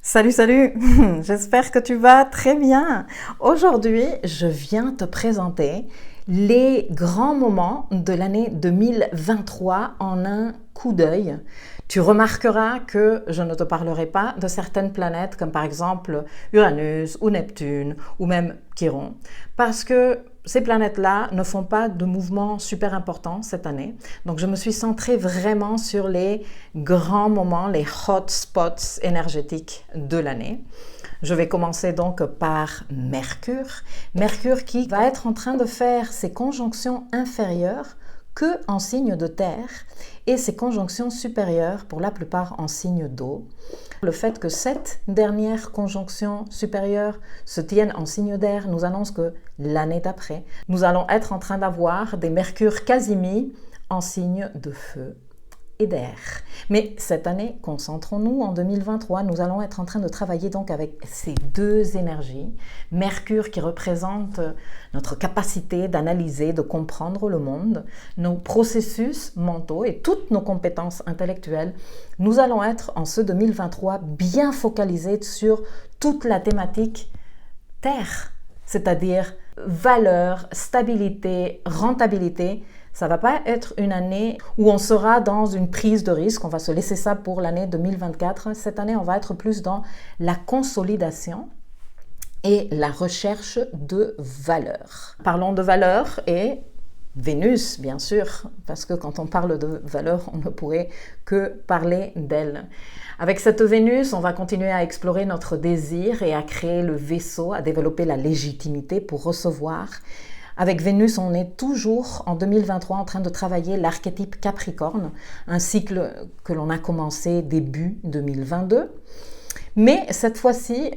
Salut, salut! J'espère que tu vas très bien. Aujourd'hui, je viens te présenter les grands moments de l'année 2023 en un coup d'œil. Tu remarqueras que je ne te parlerai pas de certaines planètes comme par exemple Uranus ou Neptune ou même Chiron parce que ces planètes-là ne font pas de mouvements super importants cette année. Donc je me suis centrée vraiment sur les grands moments, les hot spots énergétiques de l'année. Je vais commencer donc par Mercure. Mercure qui va être en train de faire ses conjonctions inférieures que en signe de terre et ses conjonctions supérieures pour la plupart en signe d'eau. Le fait que cette dernière conjonction supérieure se tienne en signe d'air nous annonce que l'année d'après, nous allons être en train d'avoir des mercures quasi mis en signe de feu et d'air. Mais cette année, concentrons-nous en 2023, nous allons être en train de travailler donc avec ces deux énergies. Mercure qui représente notre capacité d'analyser, de comprendre le monde, nos processus mentaux et toutes nos compétences intellectuelles. Nous allons être en ce 2023 bien focalisés sur toute la thématique terre, c'est-à-dire valeur, stabilité, rentabilité. Ça ne va pas être une année où on sera dans une prise de risque, on va se laisser ça pour l'année 2024. Cette année, on va être plus dans la consolidation et la recherche de valeur. Parlons de valeur et Vénus, bien sûr, parce que quand on parle de valeur, on ne pourrait que parler d'elle. Avec cette Vénus, on va continuer à explorer notre désir et à créer le vaisseau, à développer la légitimité pour recevoir. Avec Vénus, on est toujours en 2023 en train de travailler l'archétype Capricorne, un cycle que l'on a commencé début 2022. Mais cette fois-ci,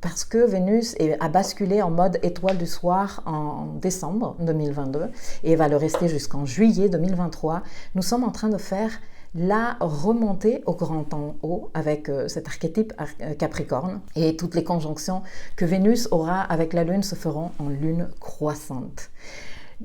parce que Vénus a basculé en mode étoile du soir en décembre 2022 et va le rester jusqu'en juillet 2023, nous sommes en train de faire la remontée au grand en haut avec cet archétype Capricorne et toutes les conjonctions que Vénus aura avec la Lune se feront en lune croissante.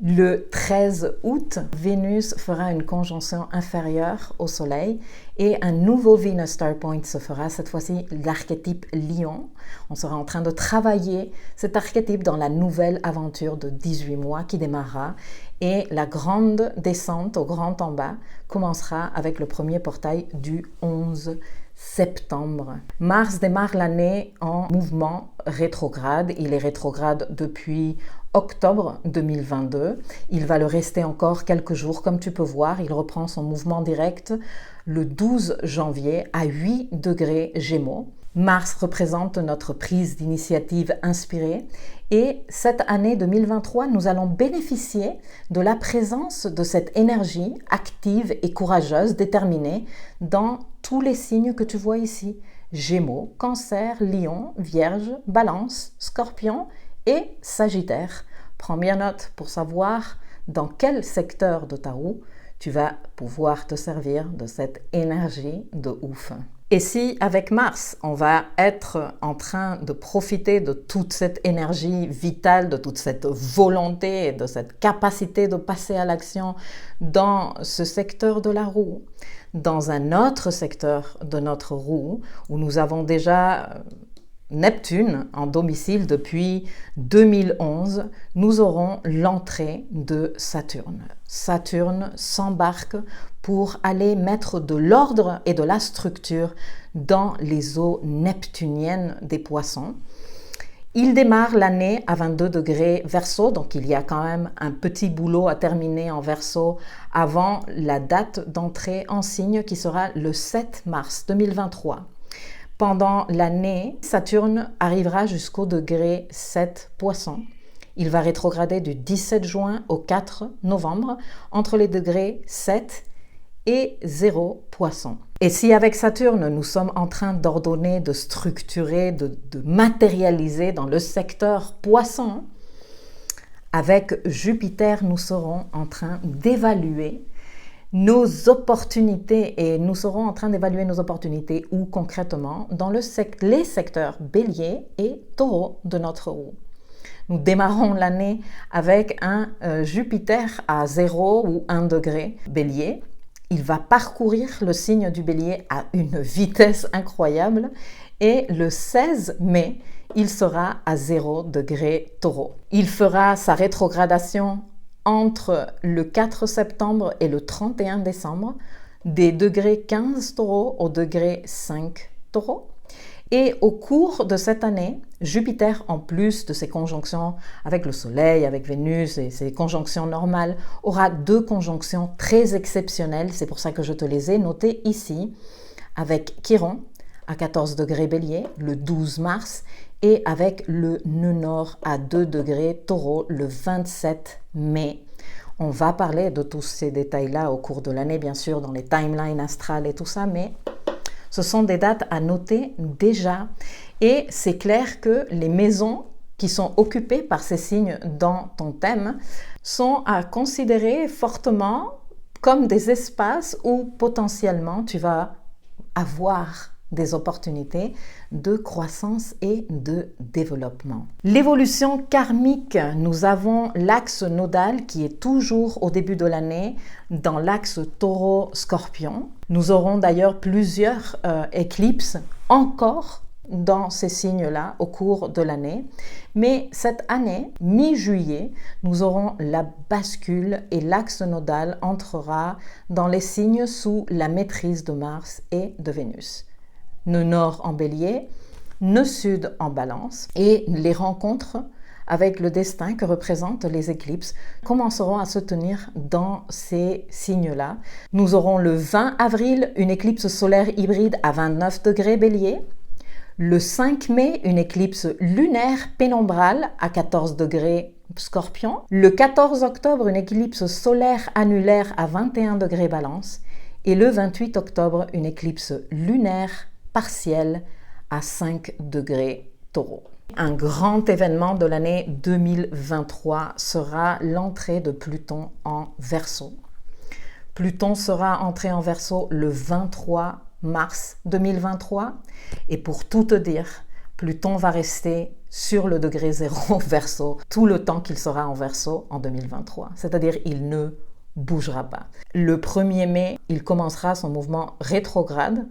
Le 13 août, Vénus fera une conjonction inférieure au Soleil et un nouveau Venus Star Point se fera, cette fois-ci l'archétype Lion. On sera en train de travailler cet archétype dans la nouvelle aventure de 18 mois qui démarrera et la grande descente au grand en bas commencera avec le premier portail du 11 septembre. Mars démarre l'année en mouvement rétrograde. Il est rétrograde depuis octobre 2022. Il va le rester encore quelques jours, comme tu peux voir. Il reprend son mouvement direct le 12 janvier à 8 degrés Gémeaux. Mars représente notre prise d'initiative inspirée et cette année 2023, nous allons bénéficier de la présence de cette énergie active et courageuse, déterminée dans tous les signes que tu vois ici. Gémeaux, Cancer, Lion, Vierge, Balance, Scorpion et Sagittaire. Prends bien note pour savoir dans quel secteur de ta roue tu vas pouvoir te servir de cette énergie de ouf. Et si avec Mars, on va être en train de profiter de toute cette énergie vitale, de toute cette volonté, de cette capacité de passer à l'action dans ce secteur de la roue, dans un autre secteur de notre roue où nous avons déjà Neptune en domicile depuis 2011, nous aurons l'entrée de Saturne. Saturne s'embarque pour aller mettre de l'ordre et de la structure dans les eaux neptuniennes des poissons. Il démarre l'année à 22 degrés Verseau, donc il y a quand même un petit boulot à terminer en Verseau avant la date d'entrée en signe qui sera le 7 mars 2023. Pendant l'année, Saturne arrivera jusqu'au degré 7 Poisson. Il va rétrograder du 17 juin au 4 novembre entre les degrés 7 et 0 Poisson. Et si avec Saturne, nous sommes en train d'ordonner, de structurer, de matérialiser dans le secteur Poisson, avec Jupiter, nous serons en train d'évaluer nos opportunités et nous serons en train d'évaluer nos opportunités où concrètement dans les secteurs Bélier et Taureau de notre roue. Nous démarrons l'année avec un Jupiter à 0 ou 1 degré Bélier. Il va parcourir le signe du Bélier à une vitesse incroyable et le 16 mai, il sera à 0 degré Taureau. Il fera sa rétrogradation entre le 4 septembre et le 31 décembre, des degrés 15 Taureau au degré 5 Taureau. Et au cours de cette année, Jupiter, en plus de ses conjonctions avec le Soleil, avec Vénus et ses conjonctions normales, aura 2 conjonctions très exceptionnelles. C'est pour ça que je te les ai notées ici, avec Chiron à 14 degrés Bélier le 12 mars et avec le nœud nord à 2 degrés Taureau le 27 mai. On va parler de tous ces détails-là au cours de l'année, bien sûr, dans les timelines astrales et tout ça, mais ce sont des dates à noter déjà. Et c'est clair que les maisons qui sont occupées par ces signes dans ton thème sont à considérer fortement comme des espaces où potentiellement tu vas avoir des opportunités de croissance et de développement. L'évolution karmique, nous avons l'axe nodal qui est toujours au début de l'année dans l'axe Taureau-Scorpion. Nous aurons d'ailleurs plusieurs éclipses encore dans ces signes-là au cours de l'année. Mais cette année, mi-juillet, nous aurons la bascule et l'axe nodal entrera dans les signes sous la maîtrise de Mars et de Vénus. Nœud nord en Bélier, nœud sud en Balance, et les rencontres avec le destin que représentent les éclipses commenceront à se tenir dans ces signes-là. Nous aurons le 20 avril une éclipse solaire hybride à 29 degrés Bélier, le 5 mai une éclipse lunaire pénombrale à 14 degrés Scorpion, le 14 octobre une éclipse solaire annulaire à 21 degrés Balance, et le 28 octobre une éclipse lunaire partielle à 5 degrés Taureau. Un grand événement de l'année 2023 sera l'entrée de Pluton en Verseau. Pluton sera entré en Verseau le 23 mars 2023 et pour tout te dire, Pluton va rester sur le degré 0 Verseau tout le temps qu'il sera en Verseau en 2023, c'est-à-dire il ne bougera pas. Le 1er mai, il commencera son mouvement rétrograde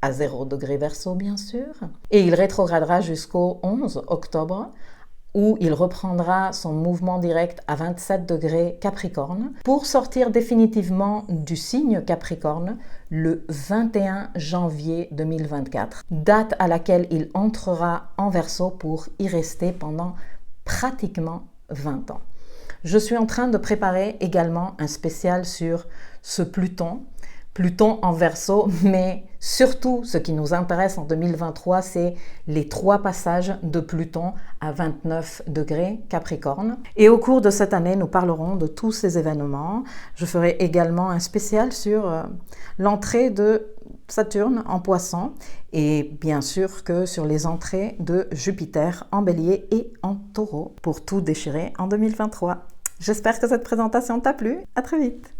à 0 degré Verseau bien sûr, et il rétrogradera jusqu'au 11 octobre où il reprendra son mouvement direct à 27 degrés Capricorne pour sortir définitivement du signe Capricorne le 21 janvier 2024, date à laquelle il entrera en Verseau pour y rester pendant pratiquement 20 ans. Je suis en train de préparer également un spécial sur ce Pluton en Verseau, mais surtout ce qui nous intéresse en 2023, c'est les 3 passages de Pluton à 29 degrés Capricorne. Et au cours de cette année, nous parlerons de tous ces événements. Je ferai également un spécial sur l'entrée de Saturne en Poisson et bien sûr que sur les entrées de Jupiter en Bélier et en Taureau pour tout déchirer en 2023. J'espère que cette présentation t'a plu. À très vite.